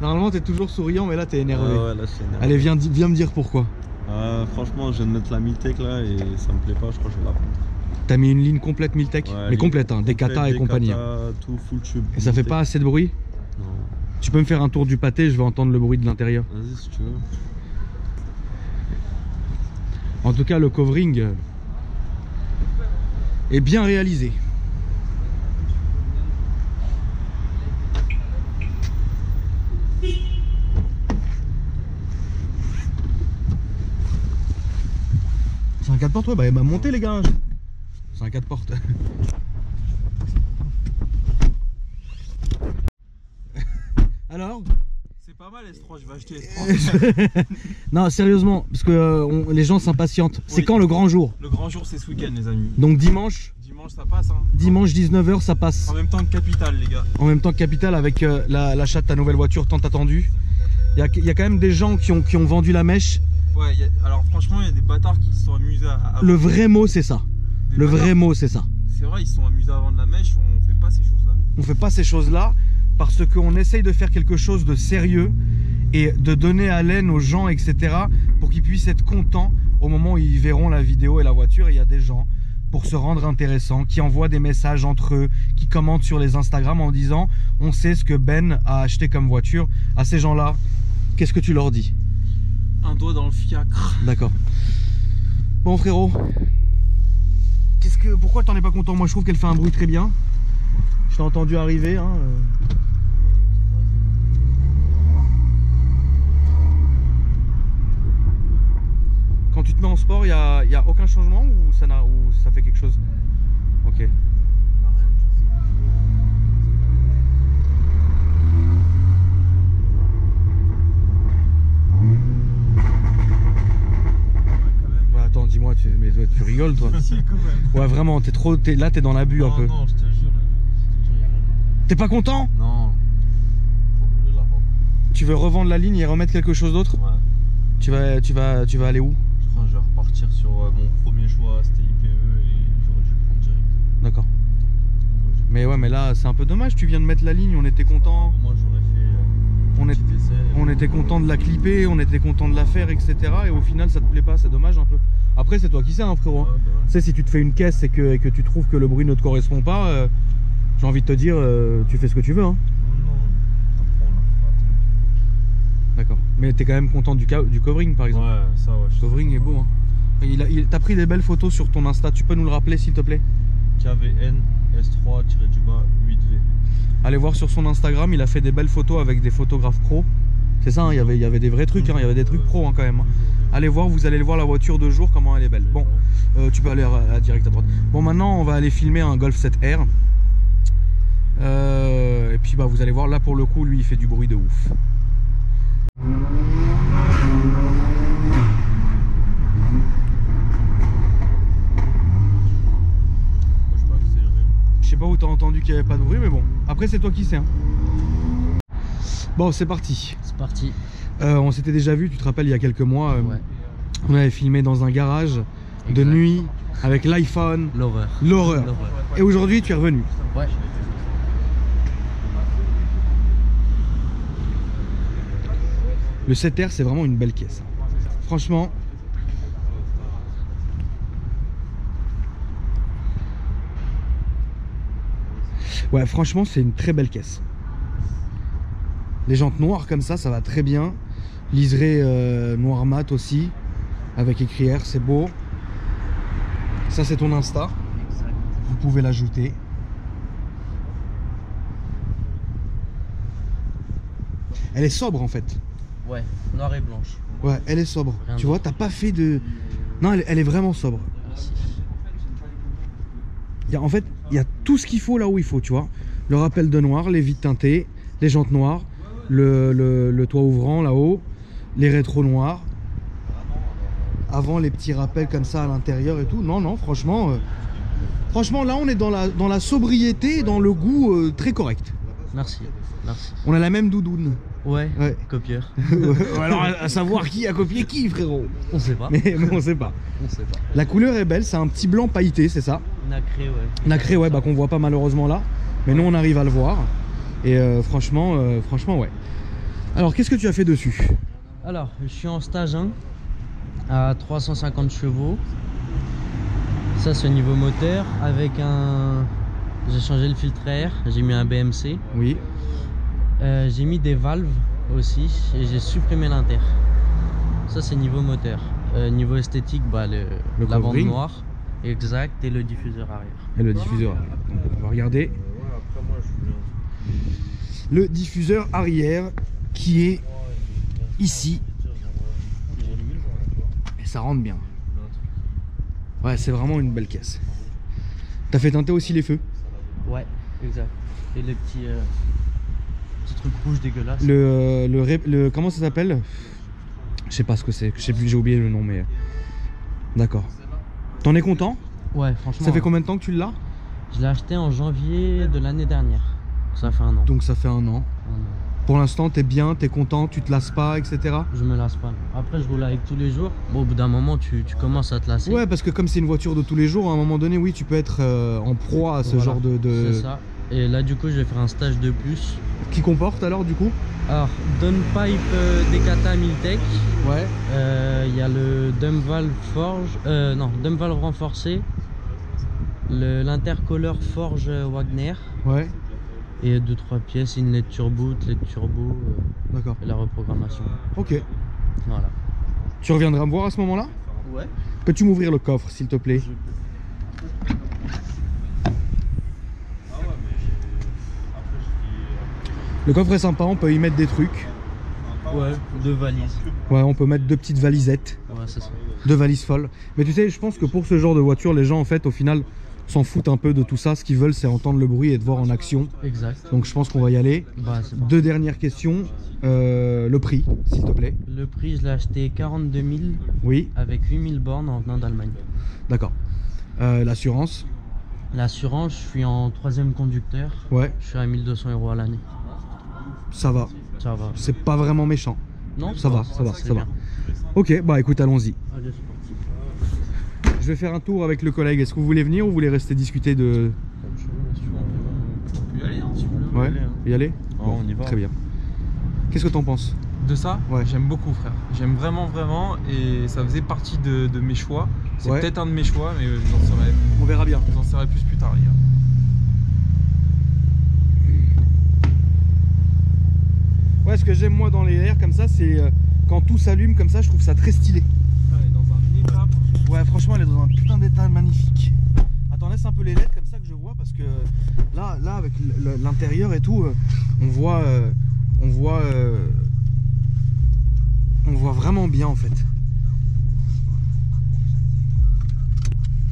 Normalement, t'es toujours souriant, mais là, t'es énervé. Ah ouais, là, je suis énervé. Allez, viens me dire pourquoi. Franchement, je viens de mettre la Miltech là et ça me plaît pas, je crois que je vais la prendre. T'as mis une ligne complète Miltech, Ouais, mais complète, hein, des kata et compagnie. Tout full tube. Et ça fait pas assez de bruit? Non. Tu peux me faire un tour du pâté, je veux entendre le bruit de l'intérieur. Vas-y si tu veux. En tout cas, le covering est bien réalisé. C'est un 4 portes, ouais, bah montez les gars. C'est un 4 portes. Alors? C'est pas mal S3, je vais acheter S3. Non, sérieusement, parce que les gens s'impatientent. C'est Oui. quand le grand jour? Le grand jour c'est ce week-end les amis. Donc dimanche? Dimanche ça passe hein. Dimanche 19 h ça passe. En même temps que Capital les gars. En même temps que Capital avec l'achat de ta nouvelle voiture tant attendue. Il y a quand même des gens qui ont vendu la mèche. Ouais, alors franchement il y a des bâtards qui se sont amusés à Le vrai mot c'est ça. Le vrai mot c'est ça. C'est vrai, ils se sont amusés à vendre la mèche, on fait pas ces choses là. On fait pas ces choses là parce qu'on essaye de faire quelque chose de sérieux et de donner haleine aux gens, etc. pour qu'ils puissent être contents au moment où ils verront la vidéo et la voiture. Et il y a des gens, pour se rendre intéressant, qui envoient des messages entre eux, qui commentent sur les Instagram en disant on sait ce que Ben a acheté comme voiture. À ces gens-là, qu'est-ce que tu leur dis? Un doigt dans le fiacre. D'accord. Bon frérot, pourquoi t'en es pas content? Moi je trouve qu'elle fait un bruit très bien. Je t'ai entendu arriver hein. Quand tu te mets en sport, il y a aucun changement ou ça fait quelque chose? Ok. Bah, attends, dis-moi, tu rigoles toi? Si, quand même. Ouais, vraiment, là t'es dans l'abus un peu. Non, je te jure, T'es pas content? non. Faut la vendre. Tu veux revendre la ligne et remettre quelque chose d'autre? Ouais. Tu vas aller où? Je crois que je vais repartir sur mon premier choix, c'était IPE et j'aurais dû le prendre direct. D'accord. Mais ouais, mais là c'est un peu dommage, tu viens de mettre la ligne, on était content. Moi j'aurais fait un petit essai. On était content de la clipper, on était content de la faire, etc. Et au final ça te plaît pas, c'est dommage un peu. Après c'est toi qui sais hein, frérot. Ouais, bah ouais. Tu sais, si tu te fais une caisse et que tu trouves que le bruit ne te correspond pas, j'ai envie de te dire, tu fais ce que tu veux hein. Non, après on la fera. D'accord. Mais t'es quand même content du covering par exemple. Ouais, ça ouais. Le covering est beau hein. T'as pris des belles photos sur ton Insta, tu peux nous le rappeler s'il te plaît? KVN S3-8V. Allez voir sur son Instagram, il a fait des belles photos avec des photographes pro. C'est ça, hein, il y avait des vrais trucs, hein, il y avait des trucs pro hein, quand même. Hein. Allez voir, vous allez voir la voiture de jour, comment elle est belle. Bon, tu peux aller à direct à droite. Bon, maintenant on va aller filmer un Golf 7R. Et puis bah vous allez voir, là pour le coup, lui il fait du bruit de ouf. Je sais pas où t'as entendu qu'il n'y avait pas de bruit, mais bon, après c'est toi qui sais. Hein. Bon, c'est parti. C'est parti. On s'était déjà vu, tu te rappelles, il y a quelques mois. Ouais. On avait filmé dans un garage de nuit avec l'iPhone. L'horreur. L'horreur. Et aujourd'hui, tu es revenu. Ouais. Le 7R, c'est vraiment une belle caisse. Franchement. Ouais, franchement, c'est une très belle caisse. Les jantes noires comme ça va très bien. Liseré noir mat aussi. Avec écrit R, c'est beau. Ça, c'est ton Insta. Vous pouvez l'ajouter. Elle est sobre en fait. Ouais, noire et blanche. Ouais, elle est sobre. Rien Tu vois, d'autre. t'as pas fait de... Non, elle est vraiment sobre. Merci. En fait, il y a tout ce qu'il faut là où il faut, tu vois. Le rappel de noir, les vitres teintées, les jantes noires, le toit ouvrant là-haut, les rétros noirs. Avant, les petits rappels comme ça à l'intérieur et tout. Non, non, franchement... Franchement, là, on est dans la sobriété et dans le goût très correct. Merci. Merci. On a la même doudoune. Ouais. Ouais. Copieur. Alors, à savoir qui a copié qui, frérot. On sait pas. Mais on sait pas. On sait pas. La couleur est belle, c'est un petit blanc pailleté, c'est ça? Nacré, ouais. Nacré, ouais, bah qu'on voit pas malheureusement là. Mais nous, on arrive à le voir. Et franchement, ouais. Alors, qu'est-ce que tu as fait dessus? Alors, je suis en stage 1 à 350 chevaux. Ça, c'est au niveau moteur. Avec un... J'ai changé le filtre à air, j'ai mis un BMC. Oui. J'ai mis des valves aussi et j'ai supprimé l'inter. Ça, c'est niveau moteur. Niveau esthétique, bah, la bande noire. Exact, et le diffuseur arrière. Et le diffuseur arrière. Donc, on va regarder le diffuseur arrière qui est ici. Et ça rentre bien. Ouais, c'est vraiment une belle caisse. T'as fait teinter aussi les feux? Ouais, exact. Et les petits trucs rouges dégueulasses. Comment ça s'appelle? Je sais pas ce que c'est. Je sais plus, j'ai oublié le nom, mais d'accord. T'en es content? Ouais, franchement. Ça fait combien de temps que tu l'as? Je l'ai acheté en janvier de l'année dernière. Ça fait 1 an. Donc ça fait 1 an. Pour l'instant, t'es bien, t'es content, tu te lasses pas, etc. Je me lasse pas. Non. Après, je roule avec tous les jours. Bon, au bout d'un moment, tu commences à te lasser. Ouais, parce que comme c'est une voiture de tous les jours, à un moment donné, oui, tu peux être en proie à ce genre de... C'est ça. Et là, du coup, je vais faire un stage de plus. Qui comporte alors, du coup? Alors, Downpipe Decata Miltech. Ouais. Il y a le dump valve forge. Non, dump valve renforcé. L'intercooleur forge Wagner. Ouais. Et 2-3 pièces, une LED turbo, D'accord. Et la reprogrammation. Ok. Voilà. Tu reviendras me voir à ce moment-là? Ouais. Peux-tu m'ouvrir le coffre, s'il te plaît? Le coffre est sympa, on peut y mettre des trucs. Ouais, 2 valises. Ouais, on peut mettre 2 petites valisettes. Ouais, c'est ça. 2 valises folles. Mais tu sais, je pense que pour ce genre de voiture, les gens, en fait, au final, s'en foutent un peu de tout ça. Ce qu'ils veulent, c'est entendre le bruit et te voir en action. Exact. Donc je pense qu'on va y aller. Bah, c'est bon. 2 dernières questions. Le prix, s'il te plaît. Le prix, je l'ai acheté 42 000 Oui. avec 8000 bornes en venant d'Allemagne. D'accord. L'assurance? L'assurance, je suis en 3e conducteur. Ouais. Je suis à 1 200 € à l'année. Ça va. Ça va. C'est pas vraiment méchant. Non, Ça va. c'est bien. Ok, bah écoute, allons-y. Allez, c'est parti. Je vais faire un tour avec le collègue. Est-ce que vous voulez venir ou vous voulez rester discuter de... On peut y aller, hein, si vous voulez. Ouais, y aller? Ah, Bon, on y va. Très bien. Qu'est-ce que t'en penses? De ça, Ouais. j'aime beaucoup, frère. J'aime vraiment, et ça faisait partie de mes choix. C'est Ouais. peut-être un de mes choix, mais On verra bien. j'en saurai plus tard, les gars. Ouais, ce que j'aime moi dans les airs comme ça, c'est quand tout s'allume comme ça, je trouve ça très stylé. Elle est dans un état. Ouais, franchement, elle est dans un putain d'état magnifique. Attends, laisse un peu les LED comme ça que je vois, parce que là avec l'intérieur et tout, on voit vraiment bien en fait.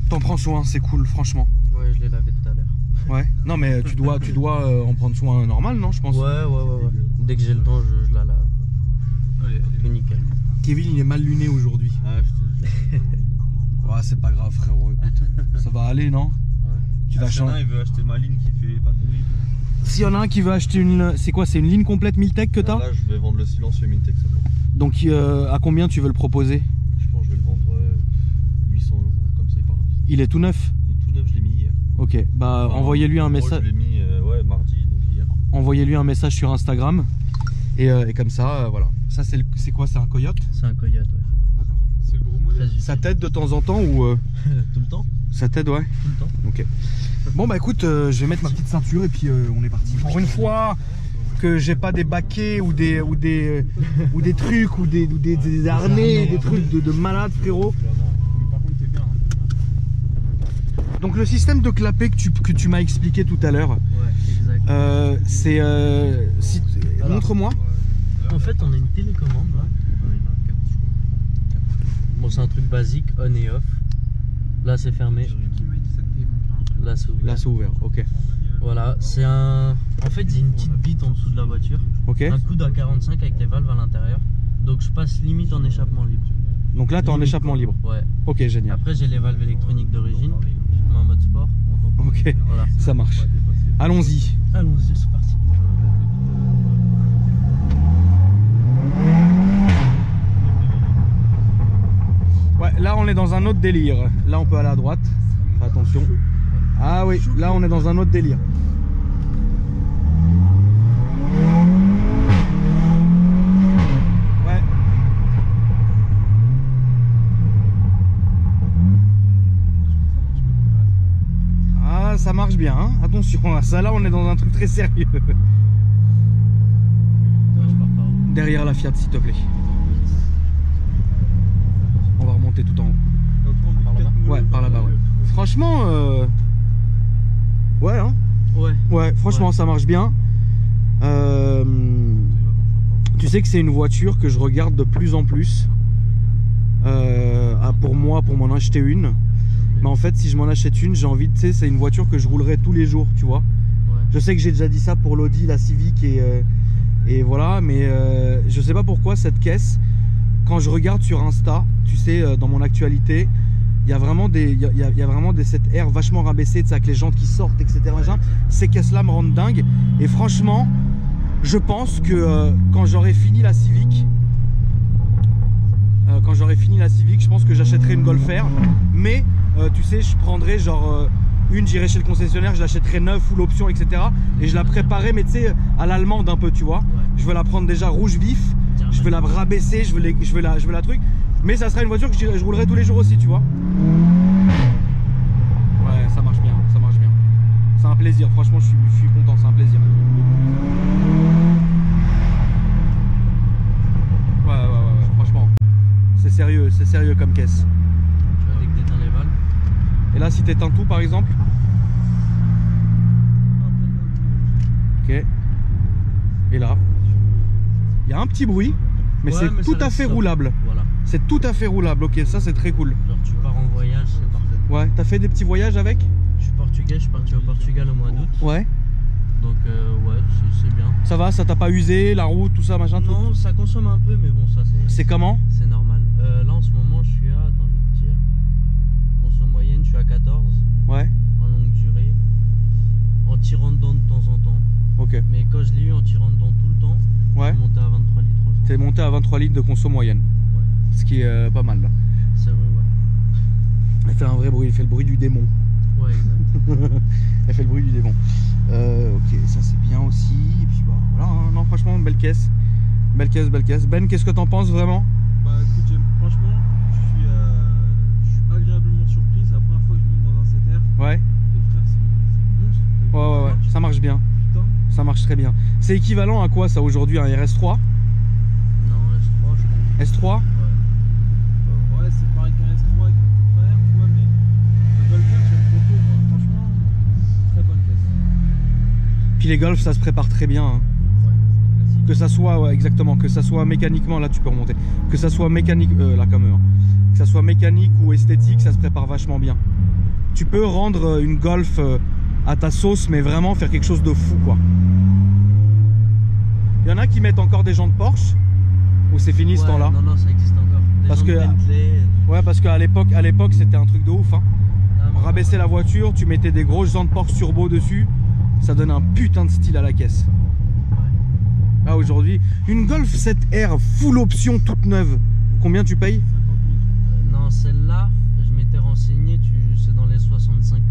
T'en prends soin, c'est cool, franchement. Ouais, je l'ai lavé tout à l'heure. Ouais. Non, mais tu dois en prendre soin normal, non, je pense. Ouais. Dès que j'ai le temps, je la lave. Allez, Plus nickel. Kevin, il est mal luné aujourd'hui. Ah, je te jure. Ouais, c'est pas grave, frérot. Écoute, ça va aller, non? Tu vas S'il y en a un, changer. il veut acheter ma ligne qui fait pas de bruit. S'il y en a un qui veut acheter une, c'est quoi? C'est une ligne complète Miltech que t'as? Là, je vais vendre le silencieux Miltech seulement. Donc, à combien tu veux le proposer? Je pense que je vais le vendre 800 €, comme ça il part vite. Il est tout neuf? Il est tout neuf, je l'ai mis hier. Ok, bah Enfin, envoyez-lui un moi, message. Je l'ai mis mardi, donc hier. Envoyez-lui un message sur Instagram et comme ça, voilà. Ça c'est quoi? C'est un Coyote? C'est un Coyote, ouais. D'accord. C'est le gros modèle. Très utile. Ça t'aide de temps en temps ou Tout le temps. ça t'aide? Ouais. Tout le temps. Ok. Bon bah écoute, je vais mettre ma petite ceinture et puis on est parti. Pour une fois que j'ai pas des baquets ou des trucs ou des harnais, des trucs de malade, frérot. Mais par contre, t'es bien. Donc le système de clapet que tu m'as expliqué tout à l'heure, Ouais, exact. c'est Alors. montre-moi. En fait, on a une télécommande là. Bon, c'est un truc basique, on et off. Là, c'est fermé. Qui m'a dit ça que t'es bon. Là, c'est ouvert. Là c'est ouvert. Ok. Voilà, c'est un. En fait, j'ai une petite bite en dessous de la voiture. Ok. Un coude à 45 avec des valves à l'intérieur. Donc, je passe limite en échappement libre. Donc là t'es en Limite, échappement libre. Ouais. Ok, génial. Après, j'ai les valves électroniques d'origine. Je mets en mode sport. Ok, Voilà. ça marche. Allons-y. Allons-y, c'est parti. Ouais, là on est dans un autre délire. Là on peut aller à droite. Fais attention. Ah oui, là on est dans un autre délire. bien, hein. Attention, ça là on est dans un truc très sérieux. Derrière la Fiat, s'il te plaît. On va remonter tout en haut. Par là-bas. Ouais, par là-bas, ouais. Franchement, ouais, hein. Ouais, franchement, Ouais. ça marche bien. Tu sais que c'est une voiture que je regarde de plus en plus. Pour moi, pour m'en acheter une. Mais en fait, si je m'en achète une, j'ai envie de, tu sais, c'est une voiture que je roulerai tous les jours, tu vois. Ouais. Je sais que j'ai déjà dit ça pour l'Audi, la Civic et voilà, mais je sais pas pourquoi cette caisse, quand je regarde sur Insta, tu sais, dans mon actualité, il y a vraiment cette air vachement rabaissée, tu sais, avec les jantes qui sortent, etc. machin. Ces caisses-là me rendent dingue. Et franchement, je pense que quand j'aurai fini la Civic, je pense que j'achèterai une Golf R. Mais tu sais, je prendrai genre j'irai chez le concessionnaire, je l'achèterai neuve, full option, etc. Et je la préparerai, mais tu sais, à l'allemande un peu, tu vois. Ouais. Je vais la prendre déjà rouge vif, je vais la rabaisser, je vais la truc. Mais ça sera une voiture que je roulerai tous les jours aussi, tu vois. Ouais, ça marche bien, ça marche bien. C'est un plaisir, franchement, je suis content, c'est un plaisir. Ouais, franchement. C'est sérieux comme caisse. Tu vois, dès que t'éteins les valves. Et là, si t'éteins tout, par exemple. Ok. Et là, il y a un petit bruit, mais Ouais, c'est mais tout ça à fait laisse roulable. Voilà. C'est tout à fait roulable, ok, ça c'est très cool. Genre tu pars en voyage, c'est parfait. Ouais, t'as fait des petits voyages avec? Je suis portugais, je suis parti au Portugal au mois d'août. Ouais. Donc ouais, c'est bien. Ça va, ça t'a pas usé, la route, tout ça, machin, tout? Non, ça consomme un peu, mais bon, ça C'est comment? c'est normal. Là en ce moment, je suis à, attends, je vais te dire, consomme moyenne, je suis à 14 Ouais, en longue durée, en tirant dedans de temps en temps. ok. Mais quand je l'ai eu en tirant dedans tout le temps, Ouais. je suis monté à 23 litres au 100. T'es monté à 23 litres de conso moyenne. Ouais. Ce qui est pas mal là. C'est vrai, ouais. Elle fait un vrai bruit, elle fait le bruit du démon. Ouais, exact. Elle fait le bruit du démon. Ok, ça c'est bien aussi. Et puis bah voilà, hein. Non franchement, belle caisse. Belle caisse, belle caisse. Ben, qu'est-ce que t'en penses vraiment? Bah écoute, franchement, je suis agréablement surpris. C'est la première fois que je monte dans un CTR. Ouais. Et frère, c'est monstre. Ouais, ça marche bien. Putain. Ça marche très bien. C'est équivalent à quoi ça aujourd'hui, un RS3? Non, S3, je pense. S3? Ouais, c'est pareil qu'un S3 avec un coup frère, tu vois, mais le Golf R, j'aime beaucoup, moi. Franchement, très bonne caisse. Puis les Golf, ça se prépare très bien, hein. Ouais, c'est classique. Que ça soit, ouais, exactement, que ça soit mécaniquement, là tu peux remonter. Que ça soit mécanique, là comme eux, hein. Que ça soit mécanique ou esthétique, ça se prépare vachement bien. Tu peux rendre une Golf à ta sauce, mais vraiment faire quelque chose de fou, quoi. Il y en a qui mettent encore des jantes Porsche, ou c'est fini ce Ouais, temps-là? Non, ça existe encore. Des Parce gens de que- Bentley, Ouais, parce qu'à l'époque, c'était un truc de ouf, hein. ah, On rabaissait la voiture, tu mettais des grosses jantes Porsche turbo dessus, ça donne un putain de style à la caisse. Là aujourd'hui, une Golf 7R full option toute neuve, combien tu payes? 50 000. Non, celle-là, je m'étais renseigné, c'est dans les 65 000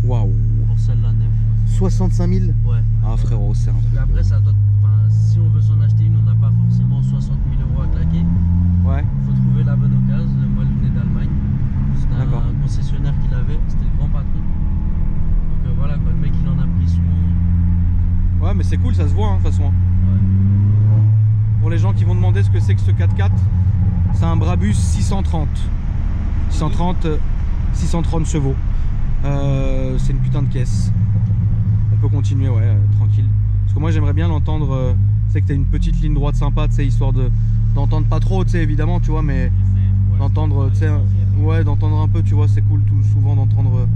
Waouh, pour celle-là neuve. 65 000? Ouais. Ah frérot, c'est un truc de Après, ouf. c'est à toi. Enfin, si on veut s'en acheter une, on n'a pas forcément 60 000 euros à claquer. Ouais, Il faut trouver la bonne occasion. Moi, elle venait d'Allemagne. C'était D'accord. un concessionnaire qui l'avait. C'était le grand patron. Donc voilà, quoi. Le mec, il en a pris soin. ouais, mais c'est cool, ça se voit, hein, de toute façon. Ouais. Pour les gens qui vont demander ce que c'est que ce 4x4, c'est un Brabus 630. 630 chevaux. C'est une putain de caisse. On peut continuer, ouais, tranquille. Parce que moi j'aimerais bien l'entendre. Tu sais que t'as une petite ligne droite sympa, tu sais, histoire d'entendre pas trop, tu sais, évidemment, tu vois, mais d'entendre, tu sais, ouais, d'entendre un peu, tu vois, c'est cool tout souvent d'entendre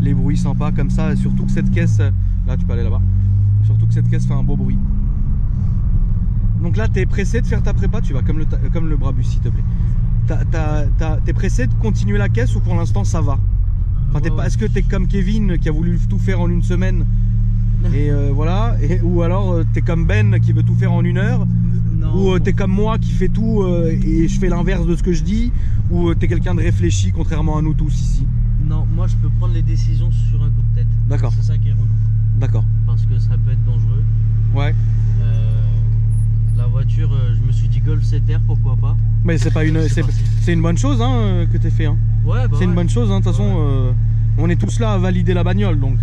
les bruits sympas comme ça. Et surtout que cette caisse, là, tu peux aller là-bas. Surtout que cette caisse fait un beau bruit. Donc là, t'es pressé de faire ta prépa, tu vas comme le Brabus, s'il te plaît. T'es pressé de continuer la caisse ou pour l'instant ça va? Enfin, est-ce que t'es comme Kevin qui a voulu tout faire en une semaine et voilà, ou alors t'es comme Ben qui veut tout faire en 1 heure, Non. ou t'es comme moi qui fait tout et je fais l'inverse de ce que je dis, ou t'es quelqu'un de réfléchi contrairement à nous tous ici? Non, moi, je peux prendre les décisions sur un coup de tête. D'accord, C'est ça qui est relou. d'accord. Parce que ça peut être dangereux. Ouais, La voiture, je me suis dit Golf 7R, pourquoi pas. mais c'est pas une, C'est parti. c'est une bonne chose hein, que t'aies fait. Hein. Ouais, bah C'est une ouais. bonne chose, hein, de toute façon. On est tous là à valider la bagnole, donc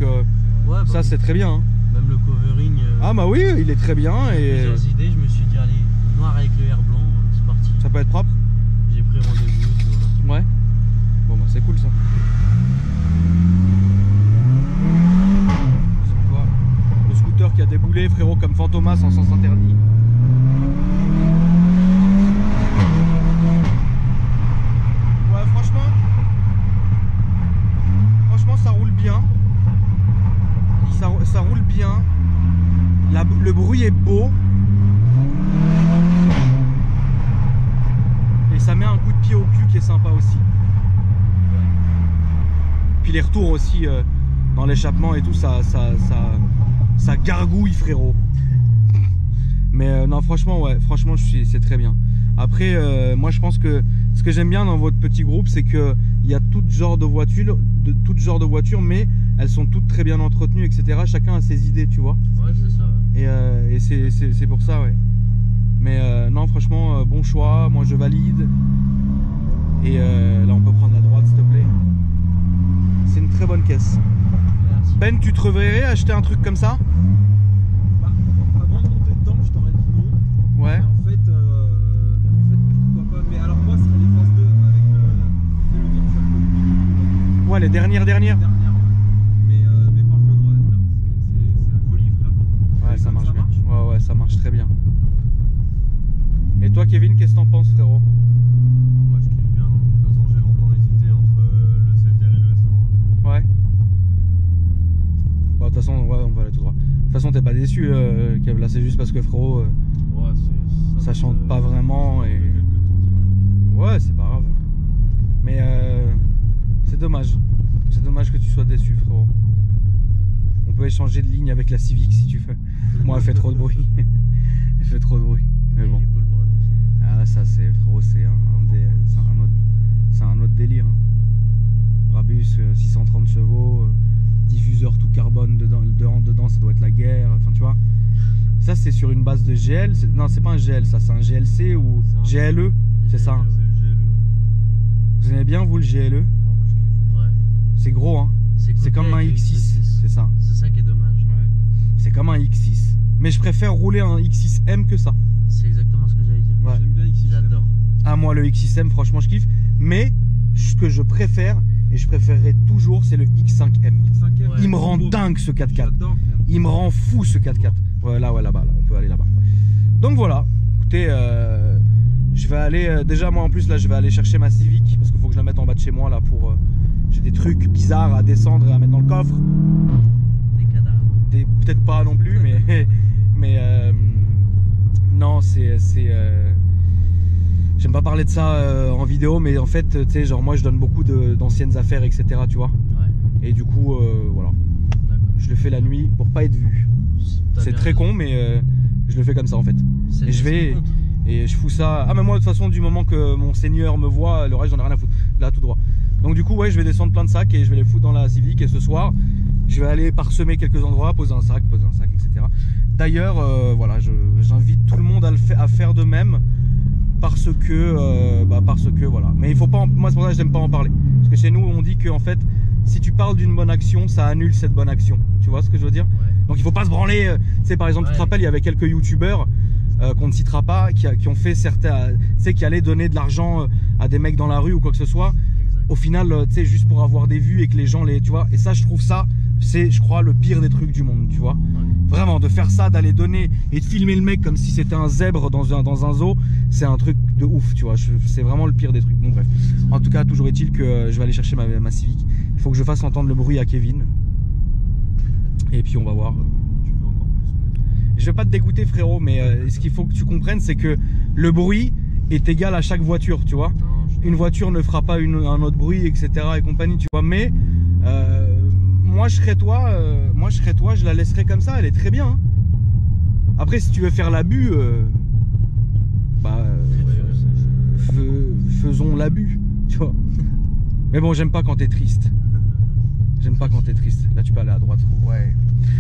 Ouais, bah Ça, oui. c'est très bien. Hein. Même le covering. Ah bah oui, il est très bien et Plusieurs idées, je me suis dit, allez, noir avec le air blanc, c'est parti. ça peut être propre. J'ai pris rendez-vous, et puis voilà. Ouais. Bon bah c'est cool ça. C'est toi. Le scooter qui a déboulé, frérot, comme Fantomas en sens interdit. Ouais, franchement ça roule bien. Ça roule bien. Le bruit est beau. Et ça met un coup de pied au cul qui est sympa aussi. Puis les retours aussi dans l'échappement et tout, ça gargouille, frérot. Mais non, franchement, ouais, franchement, c'est très bien. Après, moi, je pense que ce que j'aime bien dans votre petit groupe, c'est que il y a tout genre de voitures, mais elles sont toutes très bien entretenues, etc. Chacun a ses idées, tu vois. Ouais, c'est ça. Ouais. Et c'est pour ça, ouais. Mais non, franchement, bon choix. Moi, je valide. Et là, on peut prendre la droite, s'il te plaît. C'est une très bonne caisse. Merci. Ben, tu te reverrais acheter un truc comme ça? Bah, avant de monter dedans, je t'aurais dit non. Ouais. Mais en fait, pourquoi pas. Mais alors moi, ce serait les phases 2 avec le virtual cockpit. Ouais, les dernières. Dernière, ouais. Mais par contre, ouais, c'est la folie, frère. Ouais, ça Comme marche bien. marche. Ouais, ça marche très bien. Et toi, Kevin, qu'est-ce que t'en penses, frérot? Moi je kiffe bien. De toute façon j'ai longtemps hésité entre le 7R et le S3. Ouais. Bon, de toute façon, ouais, on va aller tout droit. De toute façon, t'es pas déçu, Kev. Là, c'est juste parce que, frérot, Ouais, ça chante pas vraiment. Et... Ouais, c'est pas grave. Mais c'est dommage. C'est dommage que tu sois déçu, frérot. On peut échanger de ligne avec la Civic si tu veux. Moi, elle fait trop de bruit. Elle fait trop de bruit. Mais bon. J'ai beau le bras. Ah, ça, c'est, frérot, c'est un autre délire. Hein. Brabus, 630 chevaux, diffuseur tout carbone dedans, ça doit être la guerre. Enfin, tu vois. Ça, c'est sur une base de GL. Non, c'est pas un GL, ça, c'est un GLC ou C'est un GLE. C'est ça. Hein. C'est le GLE. Ouais. Vous aimez bien, vous, le GLE? Ah, moi je kiffe. Ouais. C'est gros, hein. C'est copié comme un avec le X6, c'est ça. C'est ça qui est dommage. C'est comme un X6. Mais je préfère rouler un X6M que ça. C'est exactement ce que j'allais dire. Ouais. J'aime bien ici. J'adore. Ah, moi, le X6M, franchement, je kiffe. Mais ce que je préfère, et je préférerais toujours, c'est le X5M. Ouais. Il me rend dingue, ce 4x4. J'adore, frère. Il me rend fou, ce 4x4. Ouais, là, là-bas, là, on peut aller là-bas. Donc voilà. Écoutez, je vais aller... déjà, moi, en plus, là, je vais aller chercher ma Civic. Parce qu'il faut que je la mette en bas de chez moi, là, pour... j'ai des trucs bizarres à descendre et à mettre dans le coffre. Des cadavres. Peut-être pas non plus, mais non, j'aime pas parler de ça en vidéo, mais en fait, tu sais, genre moi je donne beaucoup d'anciennes affaires, etc. Tu vois. Ouais. Et du coup, voilà, D'accord. je le fais la nuit pour pas être vu. T'as C'est bien très raison. con, mais je le fais comme ça en fait. C'est Et je ce qui vais compte. et je fous ça. Ah mais moi de toute façon, du moment que mon seigneur me voit, le reste j'en ai rien à foutre. Là tout droit. Donc du coup, ouais, je vais descendre plein de sacs et je vais les foutre dans la Civic. Et ce soir, je vais aller parsemer quelques endroits, poser un sac, etc. D'ailleurs, voilà, j'invite tout le monde à faire de même parce que voilà. Mais il faut pas, moi c'est pour ça que j'aime pas en parler. Parce que chez nous, on dit que en fait, si tu parles d'une bonne action, ça annule cette bonne action. Tu vois ce que je veux dire? Ouais. Donc il faut pas se branler. Tu sais, par exemple, tu te Ouais. rappelles, il y avait quelques youtubeurs qu'on ne citera pas, qui ont fait certains, tu sais, qui allaient donner de l'argent à des mecs dans la rue ou quoi que ce soit. Exact. Au final, tu sais, juste pour avoir des vues et que les gens tu vois. Et ça, je trouve ça, c'est, je crois, le pire des trucs du monde, tu vois. Ouais. Vraiment, de faire ça, d'aller donner et de filmer le mec comme si c'était un zèbre dans un zoo, c'est un truc de ouf, tu vois. C'est vraiment le pire des trucs. Bon, bref. En tout cas, toujours est-il que je vais aller chercher ma Civic. Il faut que je fasse entendre le bruit à Kevin. Et puis, on va voir. Tu veux encore plus. Je vais pas te dégoûter, frérot, mais ce qu'il faut que tu comprennes, c'est que le bruit est égal à chaque voiture, tu vois. Non, Une voiture ne fera pas un autre bruit, etc. et compagnie, tu vois. Mais moi, je serais toi, je la laisserais comme ça. Elle est très bien. Hein. Après, si tu veux faire l'abus, faisons l'abus, tu vois. Mais bon, j'aime pas quand t'es triste. J'aime pas quand t'es triste. Là, tu peux aller à droite. Ouais.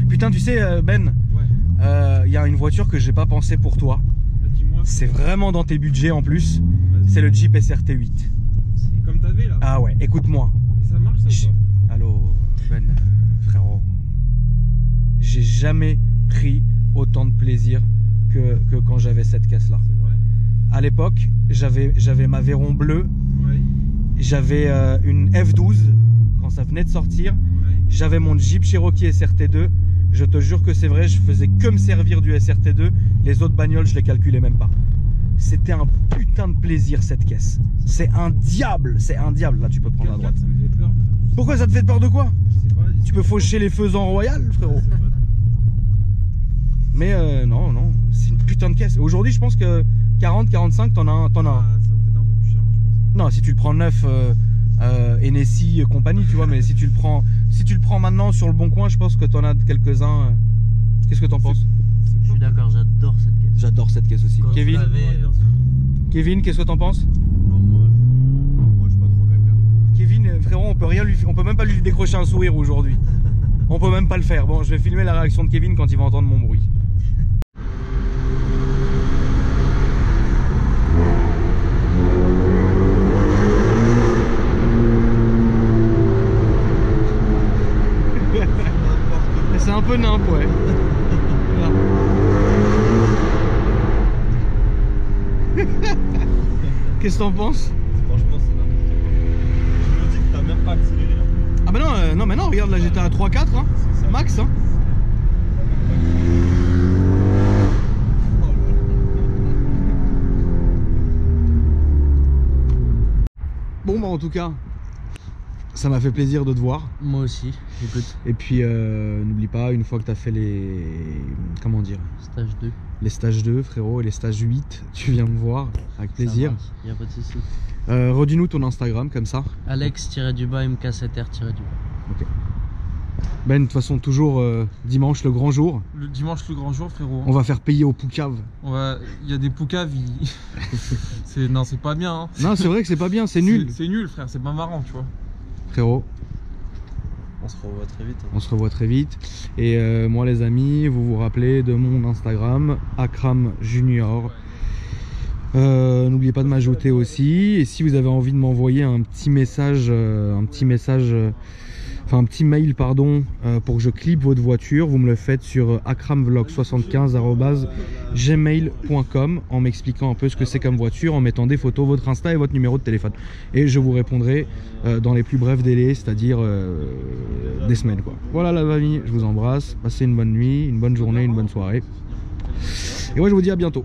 Putain, tu sais, Ben, Ouais. y a une voiture que j'ai pas pensé pour toi. Bah, dis-moi. C'est vraiment dans tes budgets en plus. Vas-y. C'est le Jeep SRT8. Comme t'avais là. Ah ouais, écoute-moi. Et ça marche ça ou pas? Allô, Ben, frérot. j'ai jamais pris autant de plaisir que quand j'avais cette caisse là. C'est vrai. À l'époque, j'avais ma Veyron bleue, Ouais. j'avais une F12 quand ça venait de sortir, Ouais. j'avais mon Jeep Cherokee SRT2. Je te jure que c'est vrai, je faisais que me servir du SRT2, les autres bagnoles je les calculais même pas. C'était un putain de plaisir cette caisse. C'est un diable, là tu peux prendre à droite. 4x4, ça me fait peur. Frère. Pourquoi ça te fait peur de quoi? Je sais pas, Tu peux faucher les faisans royal frérot. C'est vrai. Mais non, c'est une putain de caisse. Aujourd'hui je pense que 40-45 t'en as un. Ah, ça vaut peut-être un peu plus cher, hein, je pense. Non, si tu le prends neuf, Hennessy compagnie, tu vois, mais si tu le prends maintenant sur le bon coin, je pense que t'en as quelques-uns. Qu'est-ce que t'en penses? Je suis d'accord, j'adore cette caisse. J'adore cette caisse aussi. Quand Kevin, vous l'avez, Kevin, qu'est-ce que t'en penses? Non, moi je suis pas trop caca. Kevin, frérot, on peut même pas lui décrocher un sourire aujourd'hui. On peut même pas le faire. Bon, je vais filmer la réaction de Kevin quand il va entendre mon bruit. C'est un peu nimp, ouais. Voilà. Qu'est-ce que t'en penses? Franchement, c'est n'importe quoi. Je me dis que t'as même pas accéléré là. Ah bah non, non, mais non, regarde, là j'étais à 3-4, hein, C'est ça. max. Hein. Oh là là. Bon bah en tout cas, ça m'a fait plaisir de te voir. moi aussi, écoute, Et puis n'oublie pas, une fois que tu as fait les... Comment dire? stage 2. Les stages 2 frérot et les stages 8, tu viens me voir avec plaisir. Il n'y a pas de souci. Redis-nous ton Instagram comme ça. Alex-MK7R-. Ben de toute façon toujours dimanche le grand jour. Le dimanche, le grand jour, frérot. On va faire payer au poucave. Ouais, il y a des poucaves, non, c'est pas bien. Hein. Non c'est vrai que c'est pas bien, c'est nul. C'est nul, frère, c'est pas marrant, tu vois. Frérot, On se revoit très vite. on se revoit très vite. Et moi les amis, vous vous rappelez de mon Instagram, Akram Junior. N'oubliez pas de m'ajouter aussi. Et si vous avez envie de m'envoyer un petit message, enfin un petit mail pardon, pour que je clippe votre voiture, vous me le faites sur akramvlog75@gmail.com en m'expliquant un peu ce que c'est comme voiture, en mettant des photos, votre Insta et votre numéro de téléphone. Et je vous répondrai dans les plus brefs délais, c'est-à-dire des semaines quoi. Voilà la famille, je vous embrasse, passez une bonne nuit, une bonne journée, une bonne soirée. Et moi je vous dis à bientôt.